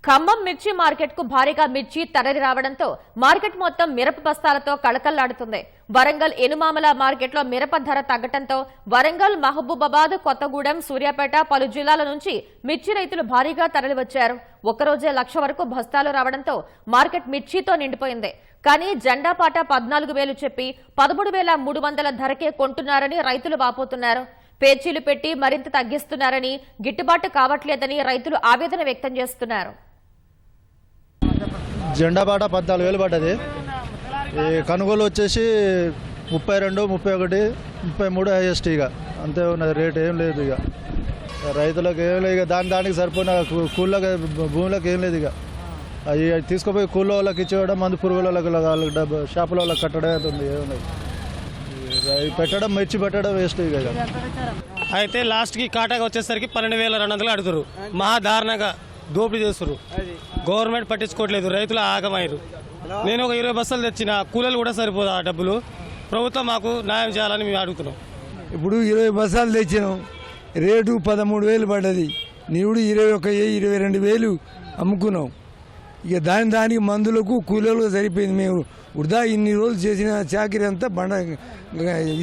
ఖమ్మం మిర్చి మార్కెట్ కు భారీగా మిర్చి తరలి రావడంతో మార్కెట్ మొత్తం మిరప బస్తాలతో కళకళ్లాడుతుంది. వరంగల్ ఎనుమామల మార్కెట్ లో మిరప ధర తగ్గడంతో వరంగల్, మహబూబాబాద్, కొత్తగూడెం, సూర్యాపేట పలు జిల్లాల నుంచి మిర్చి రైతులు భారీగా తరలివచ్చారు. ఒక్కరోజే 1,00,000 వరకు బస్తాలు రావడంతో మార్కెట్ మిర్చితో నిండిపోయింది. కానీ జెండాపాట 14,000 చెప్పి 13,300 ధరకే కొంటున్నారని రైతులు వాపోతున్నారు. పేచీలు పెట్టి మరింత తగ్గిస్తున్నారని, గిట్టుబాటు కావట్లేదని రైతులు ఆవేదన వ్యక్తం చేస్తున్నారు. జెండాపాట 14,000 పడ్డది. ఈ కొనుగోలు వచ్చేసి 32, 31, 33 హైయెస్ట్. ఇక అంతే ఉన్నది, రేట్ ఏం లేదు. ఇక రైతులకు ఏం లేదు, ఇక దానికి సరిపోయిన కూళ్ళకి భూములకు ఏం లేదు. ఇక అవి తీసుకుపోయి కూల వాళ్ళకి ఇచ్చేయడం, మందు పురుగుల వాళ్ళకి షాపుల వాళ్ళకి కట్టడం అవుతుంది. ఏమున్నది పెట్టడం, మిర్చి పెట్టడం వేస్ట్. ఇక అయితే లాస్ట్కి కాటాగా వచ్చేసరికి 12,200 అడుగుతారు. మహా దారుణంగా దోపిడీ చేస్తారు. గవర్నమెంట్ పట్టించుకోవట్లేదు, రైతులు ఆగమయ్యారు. నేను ఒక 20 బస్తాలు తెచ్చిన, కూలీలు కూడా సరిపోదు ఆ డబ్బులు. ప్రభుత్వం మాకు న్యాయం చేయాలని మేము అడుగుతున్నాం. ఇప్పుడు 20 బస్తాలు తెచ్చినాం, రేటు 13,000 పడ్డది. నీవుడు 21,000, 22,000 అమ్ముకున్నాం. ఇక దానికి మందులకు కూలీలకు సరిపోయింది. మేము వృధా ఇన్ని రోజులు చేసిన చాకరీ అంతా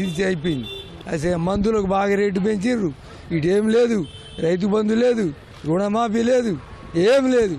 ఇది అయిపోయింది. అసలు మందులకు బాగా రేటు పెంచారు. ఇటేం లేదు, రైతు బంధు లేదు, రుణమాఫీ లేదు, ఏం లేదు.